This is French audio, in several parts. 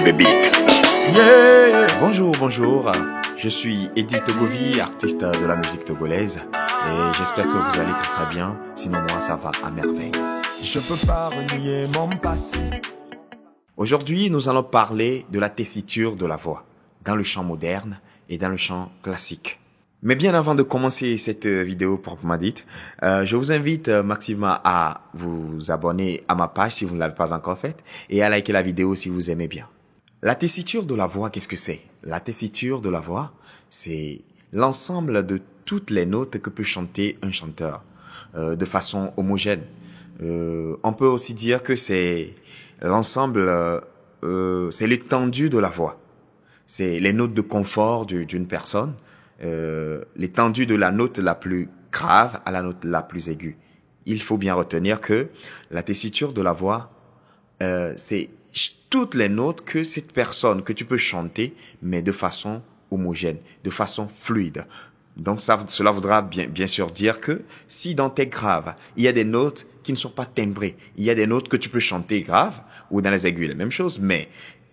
the beat. Yeah. Bonjour. Je suis Eddie Togovi, artiste de la musique togolaise. Et j'espère que vous allez très bien. Sinon, moi, ça va à merveille. Je peux pas renier mon passé. Aujourd'hui, nous allons parler de la tessiture de la voix dans le chant moderne et dans le chant classique. Mais bien avant de commencer cette vidéo proprement dite, je vous invite massivement à vous abonner à ma page si vous ne l'avez pas encore fait et à liker la vidéo si vous aimez bien. La tessiture de la voix, qu'est-ce que c'est? La tessiture de la voix, c'est l'ensemble de toutes les notes que peut chanter un chanteur de façon homogène. On peut aussi dire que c'est l'ensemble, c'est l'étendue de la voix. C'est les notes de confort d'une personne, l'étendue de la note la plus grave à la note la plus aiguë. Il faut bien retenir que la tessiture de la voix, c'est toutes les notes que cette personne, que tu peux chanter, mais de façon homogène, de façon fluide. Donc cela voudra bien sûr dire que si dans tes graves, il y a des notes qui ne sont pas timbrées, il y a des notes que tu peux chanter graves, ou dans les aigus, la même chose, mais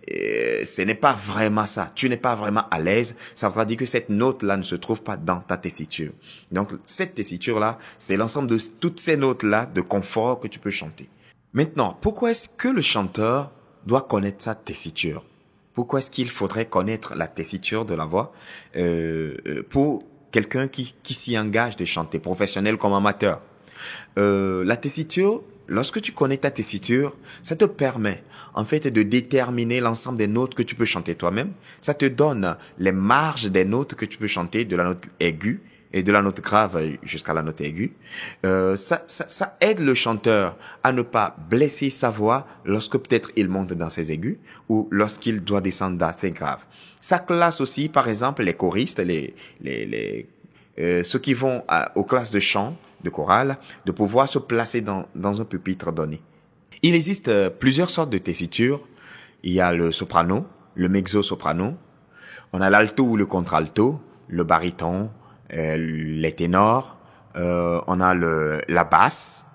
ce n'est pas vraiment ça. Tu n'es pas vraiment à l'aise. Ça voudra dire que cette note-là ne se trouve pas dans ta tessiture. Donc cette tessiture-là, c'est l'ensemble de toutes ces notes-là de confort que tu peux chanter. Maintenant, pourquoi est-ce que le chanteur doit connaître sa tessiture? Pourquoi est-ce qu'il faudrait connaître la tessiture de la voix pour quelqu'un qui s'y engage de chanter, professionnel comme amateur? La tessiture, lorsque tu connais ta tessiture, ça te permet en fait de déterminer l'ensemble des notes que tu peux chanter toi-même. Ça te donne les marges des notes que tu peux chanter de la note aiguë et de la note grave jusqu'à la note aiguë. Ça aide le chanteur à ne pas blesser sa voix lorsque peut-être il monte dans ses aigus ou lorsqu'il doit descendre dans ses graves. Ça classe aussi, par exemple, les choristes, ceux qui vont aux classes de chant, de chorale, de pouvoir se placer dans un pupitre donné. Il existe plusieurs sortes de tessiture. Il y a le soprano, le mezzo-soprano. On a l'alto ou le contralto, le baryton, les ténors. On a la basse,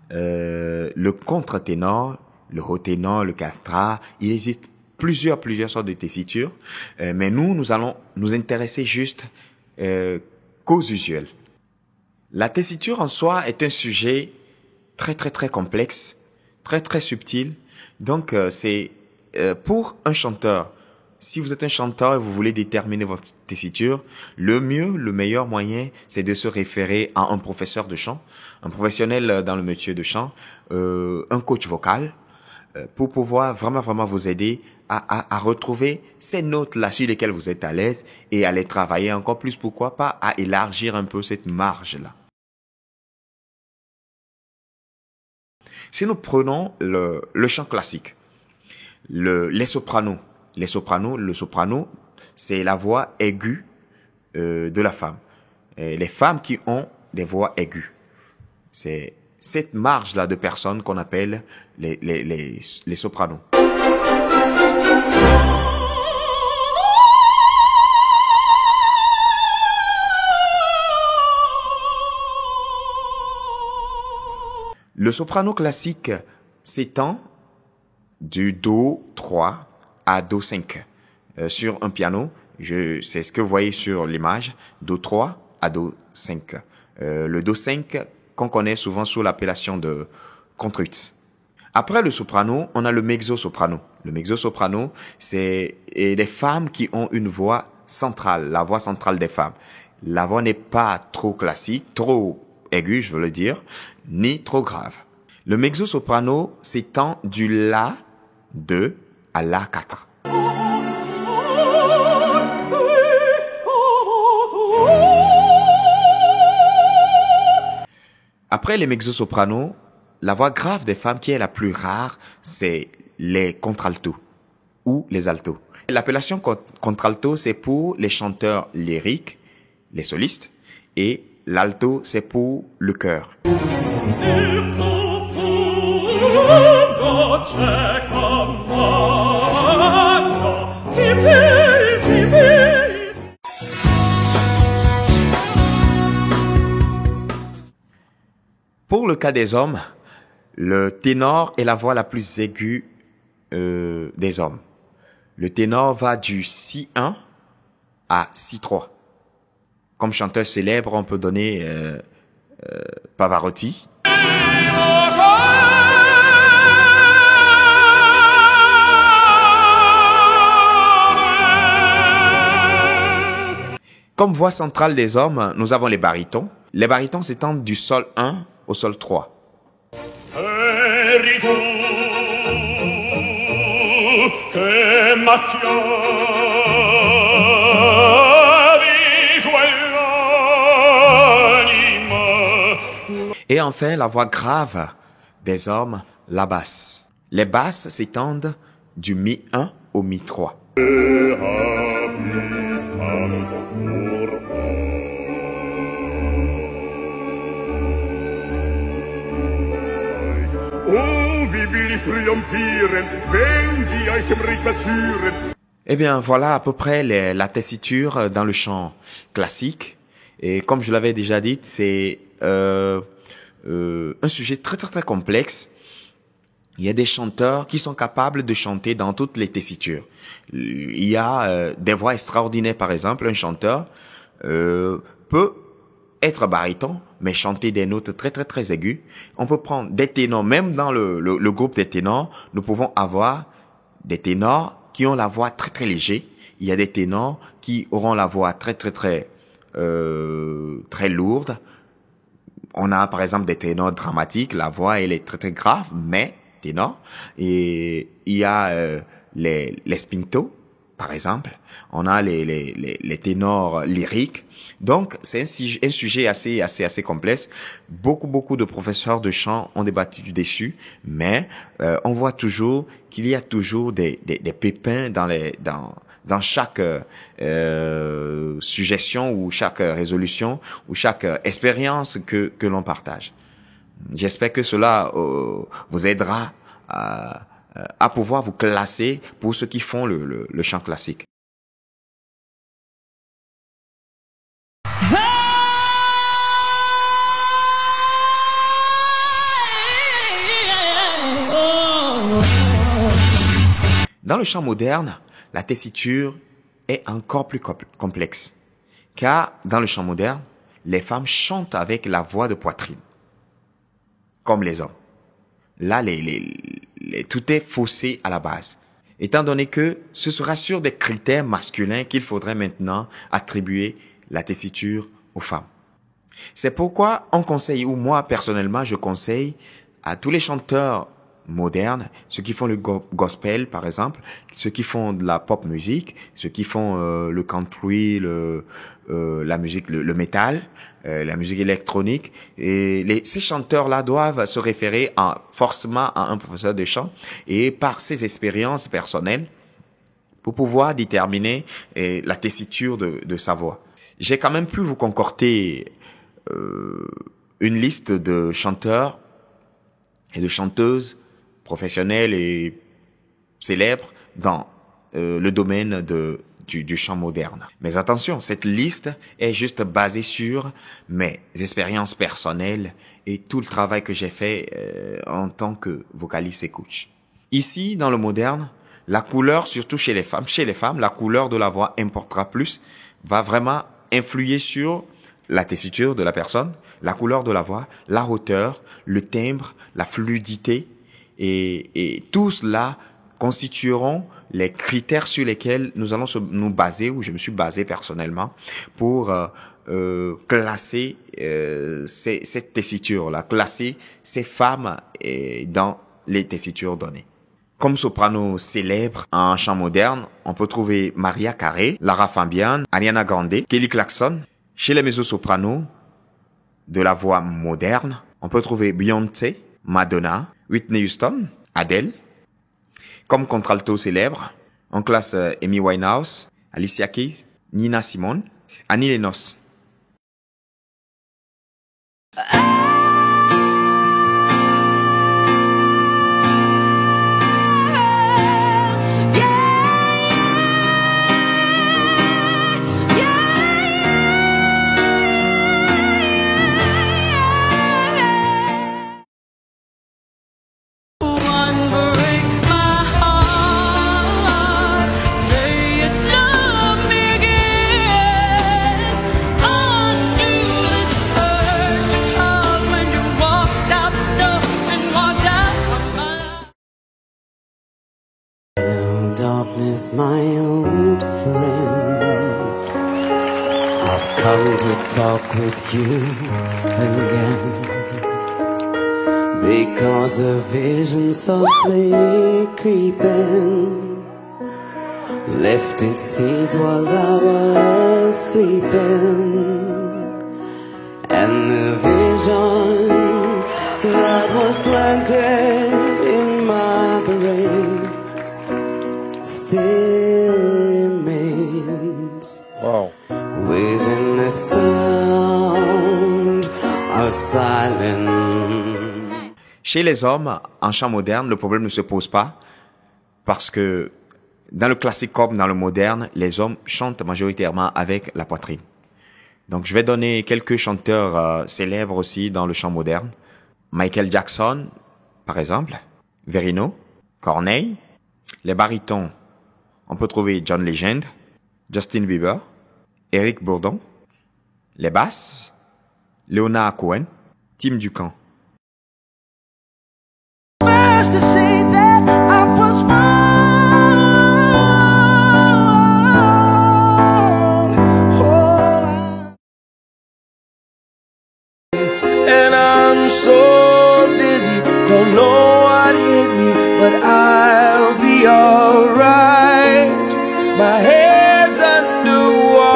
le contre-ténor, le haut-ténor, le castrat. Il existe plusieurs sortes de tessiture. Mais nous allons nous intéresser juste qu'aux usuels. La tessiture en soi est un sujet très complexe, très subtil. Donc c'est pour un chanteur, si vous êtes un chanteur et vous voulez déterminer votre tessiture, le meilleur moyen, c'est de se référer à un professeur de chant, un professionnel dans le métier de chant, un coach vocal, pour pouvoir vraiment vous aider à retrouver ces notes-là sur lesquelles vous êtes à l'aise et à les travailler encore plus, pourquoi pas, à élargir un peu cette marge-là. Si nous prenons le chant classique, les sopranos, le soprano, c'est la voix aiguë de la femme. Et les femmes qui ont des voix aiguës, c'est cette marge-là de personnes qu'on appelle les sopranos. Le soprano classique s'étend du Do 3 à Do 5 sur un piano. C'est ce que vous voyez sur l'image, Do 3 à Do 5. Le Do 5 qu'on connaît souvent sous l'appellation de contrite. Après le soprano, on a le mezzo-soprano. Le mezzo-soprano, c'est les femmes qui ont une voix centrale, la voix centrale des femmes. La voix n'est pas trop classique, trop aiguë, je veux le dire, ni trop grave. Le mezzo-soprano s'étend du La 2 à La 4. Après les mezzo-sopranos, la voix grave des femmes qui est la plus rare, c'est les contraltos ou les altos. L'appellation contralto, c'est pour les chanteurs lyriques, les solistes, et l'alto, c'est pour le chœur. Pour le cas des hommes, le ténor est la voix la plus aiguë des hommes. le ténor va du Si1 à Si3. Comme chanteur célèbre, on peut donner Pavarotti. Comme voix centrale des hommes, nous avons les barytons. Les barytons s'étendent du sol 1 au sol 3. Et enfin, la voix grave des hommes, la basse. Les basses s'étendent du Mi 1 au Mi 3. Eh bien, voilà à peu près la tessiture dans le chant classique. Et comme je l'avais déjà dit, c'est un sujet très très très complexe. Il y a des chanteurs qui sont capables de chanter dans toutes les tessitures. Il y a des voix extraordinaires, par exemple. Un chanteur peut être baryton, mais chanter des notes très très très aiguës. On peut prendre des ténors, même dans le groupe des ténors, nous pouvons avoir des ténors qui ont la voix très très légère. Il y a des ténors qui auront la voix très très très très lourde. On a par exemple des ténors dramatiques, la voix elle est très très grave, mais ténor. Et il y a les spintos, par exemple. On a les ténors lyriques. Donc, c'est un sujet assez complexe. Beaucoup de professeurs de chant ont débattu dessus, mais on voit toujours qu'il y a toujours des pépins dans chaque suggestion ou chaque résolution ou chaque expérience que l'on partage. J'espère que cela vous aidera à pouvoir vous classer pour ceux qui font le chant classique. Dans le chant moderne, la tessiture est encore plus complexe, car dans le chant moderne, les femmes chantent avec la voix de poitrine, comme les hommes. Là, tout est faussé à la base, étant donné que ce sera sur des critères masculins qu'il faudrait maintenant attribuer la tessiture aux femmes. C'est pourquoi on conseille, ou moi personnellement, je conseille à tous les chanteurs modernes, ceux qui font le gospel par exemple, ceux qui font de la pop musique, ceux qui font le country, la musique, le métal, la musique électronique, et ces chanteurs-là doivent se référer forcément à un professeur de chant et par ses expériences personnelles pour pouvoir déterminer la tessiture de sa voix. J'ai quand même pu vous concocter une liste de chanteurs et de chanteuses professionnels et célèbres dans le domaine du chant moderne. Mais attention, cette liste est juste basée sur mes expériences personnelles et tout le travail que j'ai fait en tant que vocaliste et coach. Ici, dans le moderne, la couleur, surtout chez les femmes, la couleur de la voix importera plus, va vraiment influer sur la tessiture de la personne, la couleur de la voix, la hauteur, le timbre, la fluidité, et tout cela constitueront les critères sur lesquels nous allons nous baser, ou je me suis basé personnellement, pour classer cette tessiture-là, classer ces femmes dans les tessitures données. Comme soprano célèbre en chant moderne, on peut trouver Mariah Carey, Lara Fabian, Ariana Grande, Kelly Clarkson. Chez les mezzo-sopranos de la voix moderne, on peut trouver Beyoncé, Madonna, Whitney Houston, Adele. Comme contralto célèbre, on classe Amy Winehouse, Alicia Keys, Nina Simone, Annie Lennox. is my old friend. I've come to talk with you again, because a vision softly creeping left its seeds while I was sleeping. And the vision that was planted in my brain still remains. Wow. Within the sound of silence. Chez les hommes, en chant moderne, le problème ne se pose pas parce que dans le classique comme dans le moderne, les hommes chantent majoritairement avec la poitrine. Donc je vais donner quelques chanteurs célèbres aussi dans le chant moderne. Michael Jackson, par exemple, Verino, Corneille. Les barytons, on peut trouver John Legend, Justin Bieber, Eric Bourdon. Les basses, Leonard Cohen, Tim Duncan. First to say that I was wrong. And I'm so dizzy, don't know what hit me, but I'll be alright. My head's underwater,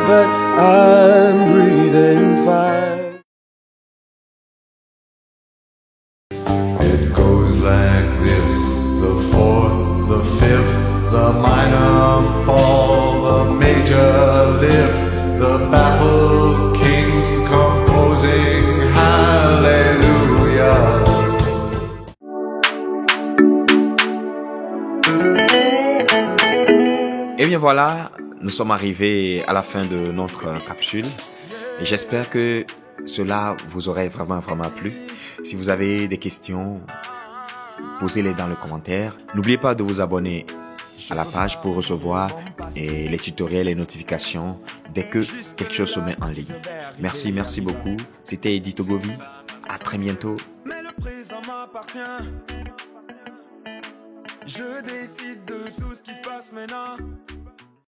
but I'm breathing fine. It goes like this: the fourth, the fifth, the minor fall, the major lift, the baffled king composing hallelujah. Et bien voilà, nous sommes arrivés à la fin de notre capsule. Et j'espère que cela vous aurait vraiment plu. Si vous avez des questions, posez-les dans le commentaire. N'oubliez pas de vous abonner à la page pour recevoir les tutoriels et notifications dès que quelque chose se met en ligne. Merci beaucoup. C'était Eddie Togovi. À très bientôt. Mais le présent m'appartient. Je décide de tout ce qui se passe maintenant.